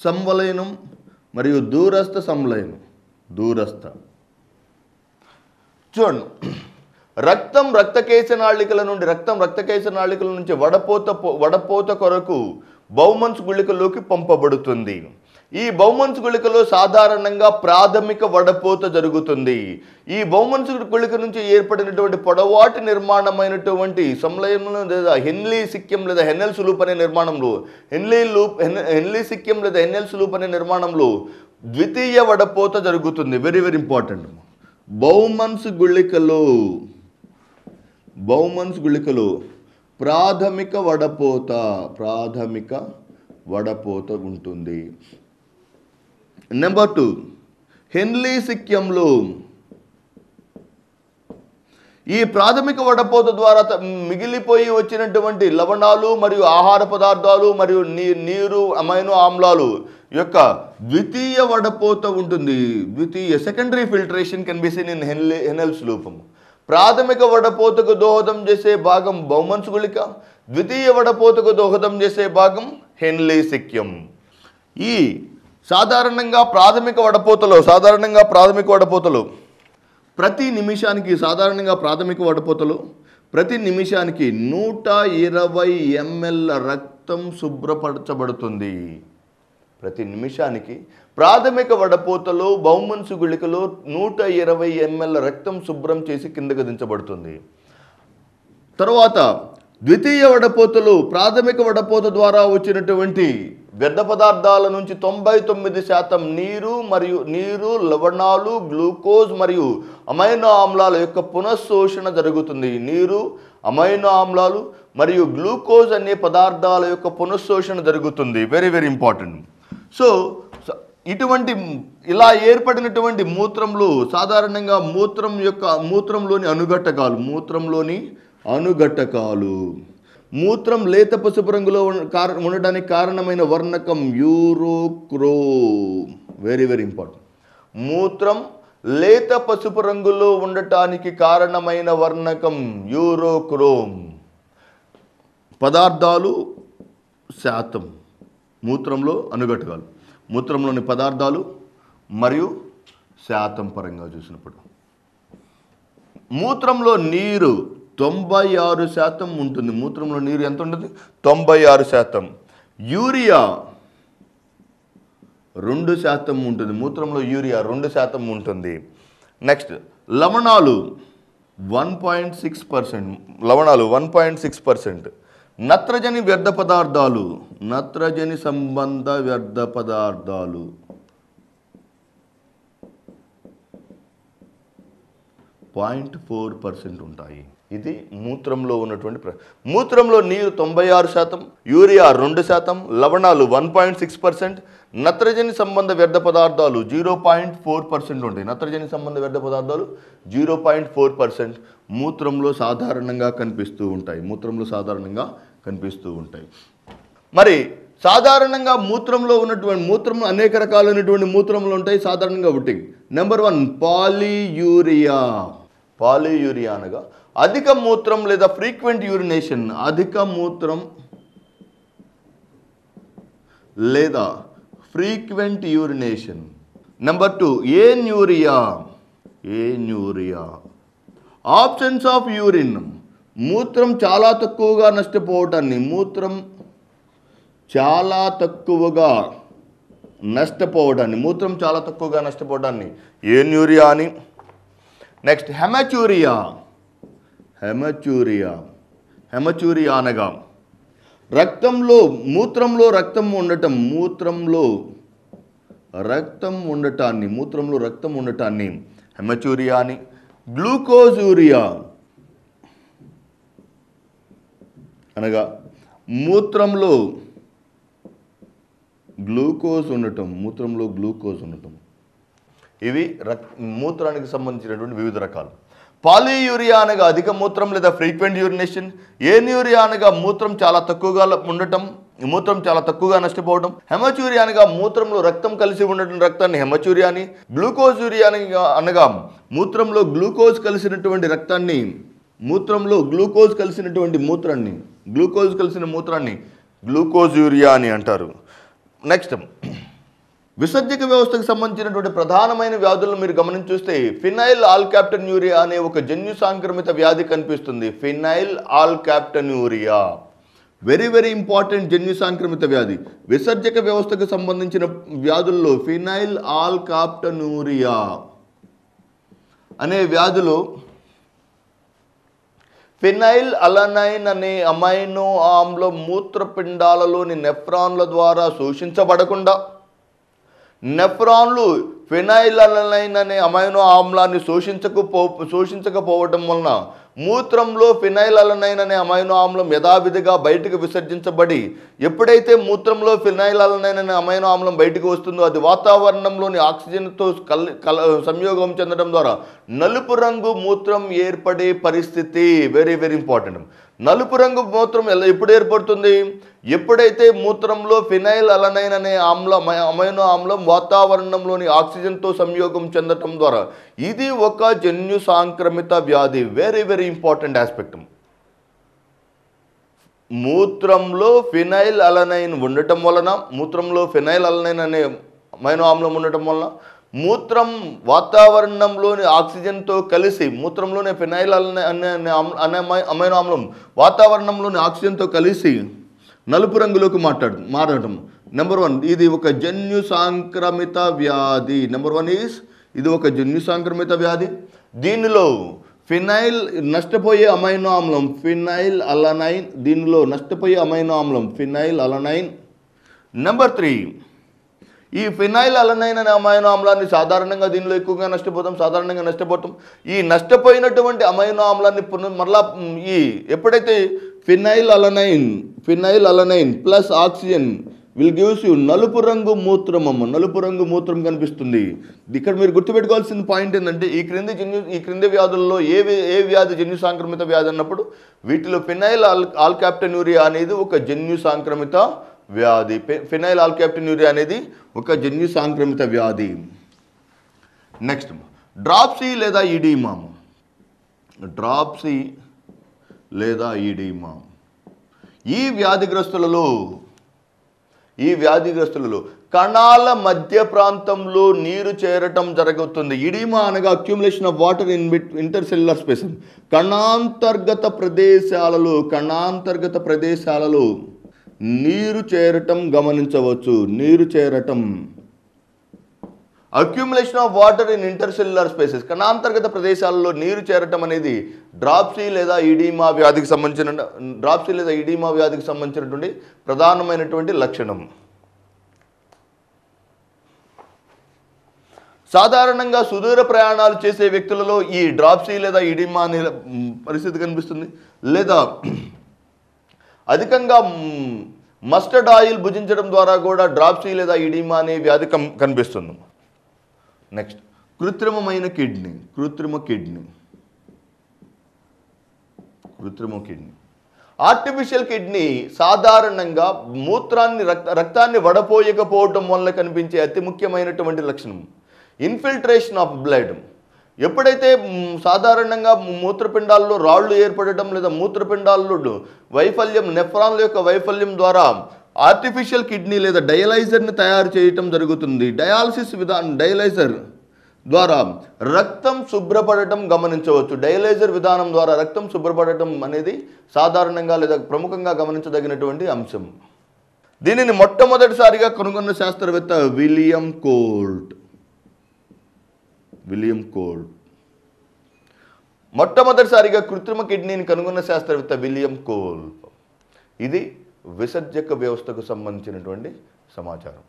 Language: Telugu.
సంవలయనం మరియు దూరస్థ సంలయనం. దూరస్థ చూడండి, రక్తకేశ నాళికల నుంచి వడపోత కొరకు బౌమన్స్ గుళికలోకి పంపబడుతుంది. ఈ బౌమన్స్ గుళికలో సాధారణంగా ప్రాథమిక వడపోత జరుగుతుంది. ఈ బౌమన్స్ గుళిక నుంచి ఏర్పడినటువంటి పొడవాటి నిర్మాణమైనటువంటి సంలయనంలో లేదా హెన్లీ సిక్యం లేదా హెన్నెల్స్ లూప్ అనే నిర్మాణంలో హెన్లీ సిక్యం లేదా హెన్నెల్స్ లూప్ అనే నిర్మాణంలో ద్వితీయ వడపోత జరుగుతుంది. Very very important. బౌమన్స్ గుళికలో ప్రాథమిక వడపోత ఉంటుంది. నెంబర్ 2, హెన్లీ సిక్యంలో ఈ ప్రాథమిక వడపోత ద్వారా మిగిలిపోయి వచ్చినటువంటి లవణాలు మరియు ఆహార పదార్థాలు మరియు నీరు అమైనో ఆమ్లాలు యొక్క ద్వితీయ వడపోత ఉంటుంది. Secondary filtration can be seen in Henle's loop. ప్రాథమిక వడపోతకు దోహదం చేసే భాగం బౌమన్స్ గుళిక, ద్వితీయ వడపోతకు దోహదం చేసే భాగం హెన్లీ సిక్యం. ఈ సాధారణంగా ప్రాథమిక వడపోతలో ప్రతి నిమిషానికి 120 ml రక్తం శుభ్రపరచబడుతుంది. ప్రతి నిమిషానికి ప్రాథమిక వడపోతలో బౌమన్స్ గుళికలో 120 ml రక్తం శుభ్రం చేసి కిందకు దించబడుతుంది. తరువాత ద్వితీయ వడపోతలో ప్రాథమిక వడపోత ద్వారా వచ్చినటువంటి వ్యర్థ పదార్థాల నుంచి 99% నీరు, లవణాలు, గ్లూకోజ్ మరియు అమైనో ఆమ్లాల యొక్క పునఃశోషణ జరుగుతుంది. నీరు, అమైనో ఆమ్లాలు మరియు గ్లూకోజ్ అనే పదార్థాల యొక్క పునఃశోషణ జరుగుతుంది. Very very important. సో ఇలా ఏర్పడినటువంటి మూత్రంలో సాధారణంగా మూత్రంలోని అనుఘటకాలు మూత్రం లేత పసుపు రంగులో ఉండడానికి కారణమైన వర్ణకం యూరోక్రోమ్. Very very important. మూత్రం లేత పసుపు రంగులో ఉండటానికి కారణమైన వర్ణకం యూరోక్రోమ్. పదార్థాలు శాతం మూత్రంలో అనుఘటకాలు, మూత్రంలోని పదార్థాలు మరియు శాతం పరంగా చూసినప్పుడు మూత్రంలో నీరు 96% ఉంటుంది. మూత్రంలో నీరు ఎంత ఉంటుంది? 96%. యూరియా 2% ఉంటుంది. మూత్రంలో యూరియా 2% ఉంటుంది. నెక్స్ట్ లవణాలు 1.6%. లవణాలు 1.6%. నత్రజని సంబంధ వ్యర్థ పదార్థాలు 0.4% ఉంటాయి. ఇది మూత్రంలో ఉన్నటువంటి మూత్రంలో నీరు 96%, యూరియా 2%, లవణాలు 1.6%, నత్రజని సంబంధ వ్యర్థ పదార్థాలు 0.4% ఉంటాయి. నత్రజని సంబంధ వ్యర్థ పదార్థాలు 0.4% మూత్రంలో సాధారణంగా కనిపిస్తూ ఉంటాయి. మరి సాధారణంగా మూత్రంలో అనేక రకాలైనటువంటి మూత్రంలో ఉంటాయి. సాధారణంగా ఒకటి నెంబర్ 1 పాలియూరియా అనగా అధిక మూత్రం లేదా ఫ్రీక్వెంట్ యూరినేషన్. అధిక మూత్రం లేదా frequent urination. Number 2 anuria. Absence of urine. మూత్రం చాలా తక్కువగా నష్టపోవటాన్ని ఏన్యూరియా అని. నెక్స్ట్ హెమచ్యూరియా అనగా మూత్రంలో రక్తం ఉండటాన్ని హెమచ్యూరియా అని. గ్లూకోజూరియా అనగా మూత్రంలో గ్లూకోజ్ ఉండటం. ఇవి మూత్రానికి సంబంధించినటువంటి వివిధ రకాలు. పాలియూరియా అనగా అధిక మూత్రం లేదా ఫ్రీక్వెంట్ యూరినేషన్. ఏన్యూరియా అనగా మూత్రం చాలా తక్కువగా నష్టపోవడం. హెమచ్యూరియా అనగా మూత్రంలో రక్తం కలిసి ఉండటం రక్తాన్ని హెమచ్యూరియా అని. గ్లూకోజూరియా అనగా మూత్రంలో గ్లూకోజ్ కలిసినటువంటి మూత్రాన్ని గ్లూకోజూరియా అని అంటారు. నెక్స్ట్ విసర్జక వ్యవస్థకు సంబంధించినటువంటి ప్రధానమైన వ్యాధులను మీరు గమనించి చూస్తే ఫినైల్ ఆల్కాప్టన్యూరియా అనే ఒక జన్యు సాంక్రమిత వ్యాధి కనిపిస్తుంది. ఫినైల్ ఆల్కాప్టన్యూరియా వెరీ వెరీ ఇంపార్టెంట్ జన్యు సాంక్రమిత వ్యాధి. విసర్జక వ్యవస్థకు సంబంధించిన వ్యాధుల్లో ఫినైల్ ఆల్కాప్టన్యూరియా అనే వ్యాధులు ఫినైల్ అలనైన్ అనే అమైనో ఆమ్లం మూత్రపిండాలలోని నెఫ్రాన్ల ద్వారా శోషించబడకుండా నెఫ్రాన్లు ఫినైల్ అలనైన్ అనే అమైనో ఆమ్లాన్ని శోషించకపోవడం వలన మూత్రంలో ఫినైల్ అలనైన్ అనే అమైనో ఆమ్లం యథావిధిగా బయటకు విసర్జించబడి ఎప్పుడైతే మూత్రంలో ఫినైల్ అలనైన్ అనే అమైనో ఆమ్లం బయటకు వస్తుందో అది వాతావరణంలోని ఆక్సిజన్తో సంయోగం చెందడం ద్వారా నలుపు రంగు మూత్రం ఏర్పడే పరిస్థితి. Very very important. నలుపు రంగు మూత్రం ఎప్పుడు ఏర్పడుతుంది? ఎప్పుడైతే మూత్రంలో ఫినైల్ అలనైన్ అనే అమైనో ఆమ్లం వాతావరణంలోని ఆక్సిజన్తో సంయోగం చెందటం ద్వారా. ఇది ఒక జన్యు సాంక్రమిత వ్యాధి. Very very important aspect. మూత్రంలో ఫినైల్ అలనైన్ ఉండటం వలన, మూత్రంలో ఫినైల్ అలనైన్ అనే అమైనో ఆమ్లం ఉండటం వలన మూత్రం వాతావరణంలోని ఆక్సిజన్తో కలిసి, మూత్రంలోని ఫినైల్ అలనైన్ అనే అమైనో ఆమ్లం వాతావరణంలోని ఆక్సిజన్తో కలిసి నలుపు రంగులోకి మారడం. నెంబర్ 1, ఇది ఒక జన్యు సాంక్రమిత వ్యాధి. నెంబర్ 1 ఇది ఒక జన్యు సాంక్రమిత వ్యాధి. దీనిలో ఫినైల్ నష్టపోయే అమైనో ఆమ్లం ఫినైల్ అలనైన్, దీనిలో నష్టపోయే అమైనో ఆమ్లం ఫినైల్ అలనైన్. నెంబర్ 3, ఈ ఫినైల్ అలనైన్ అనే అమైనో ఆమ్లాన్ని సాధారణంగా దీనిలో ఎక్కువగా నష్టపోతాం. ఈ నష్టపోయినటువంటి అమైనో ఆమ్లాన్ని మరలా ఎప్పుడైతే phenyl alanine plus oxygen will gives you నలుపు రంగు మూత్రం కనిపిస్తుంది. ఇక్కడ మీరు గుర్తుపెట్టుకోవాల్సిన పాయింట్ ఏంటంటే ఈ క్రింది వ్యాధుల్లో ఏ వ్యాధి జన్యు సాంక్రమిత వ్యాధి అన్నప్పుడు వీటిలో ఫినైల్ ఆల్కాప్టన్యూరియా అనేది ఒక జన్యు సాంక్రమిత వ్యాధి. ఫినైల్ ఆల్కాప్టన్యూరియా అనేది ఒక జన్యు సాంక్రమిత వ్యాధి. నెక్స్ట్ డ్రాప్సీ లేదా ఈడిమా. ఈ వ్యాధిగ్రస్తులలో కణాల మధ్య ప్రాంతంలో నీరు చేరటం జరుగుతుంది. ఇడిమా అనగా accumulation of water in intercellular space. కణాంతర్గత ప్రదేశాలలో నీరు చేరటం గమనించవచ్చు. Accumulation of water in intercellular spaces, కణాంతర్గత ప్రదేశాలలో నీరు చేరటం అనేది డ్రాప్సీ లేదా ఈడిమా వ్యాధికి సంబంధించినటువంటి ప్రధానమైనటువంటి లక్షణం. సాధారణంగా సుదూర ప్రయాణాలు చేసే వ్యక్తులలో ఈ డ్రాప్సీ లేదా ఈడిమా అనే పరిస్థితి కనిపిస్తుంది. లేదా అధికంగా మస్టర్డ్ ఆయిల్ భుజించడం ద్వారా కూడా డ్రాప్సీ లేదా ఈడిమా అనే వ్యాధి కనిపిస్తుంది. నెక్స్ట్ కృత్రిమ కిడ్నీ. ఆర్టిఫిషియల్ కిడ్నీ సాధారణంగా రక్తాన్ని వడపోయకపోవడం వల్ల కనిపించే అతి ముఖ్యమైనటువంటి లక్షణం ఇన్ఫిల్ట్రేషన్ ఆఫ్ బ్లడ్. ఎప్పుడైతే సాధారణంగా మూత్రపిండాల్లో రాళ్ళు ఏర్పడటం లేదా మూత్రపిండాల్లో నెఫ్రాన్ల యొక్క వైఫల్యం ద్వారా ఆర్టిఫిషియల్ కిడ్నీ లేదా డయలైజర్ని తయారు చేయటం జరుగుతుంది. డయలైజర్ ద్వారా రక్తం శుభ్రపడటం గమనించవచ్చు. డయలైజర్ విధానం ద్వారా రక్తం శుభ్రపడటం అనేది సాధారణంగా లేదా ప్రముఖంగా గమనించదగినటువంటి అంశం. దీనిని మొట్టమొదటిసారిగా కనుగొన్న శాస్త్రవేత్త విలియం కోల్ట్. మొట్టమొదటిసారిగా కృత్రిమ కిడ్నీని కనుగొన్న శాస్త్రవేత్త విలియం కోల్ట్. ఇది విసర్జక వ్యవస్థకు సంబంధించినటువంటి సమాచారం.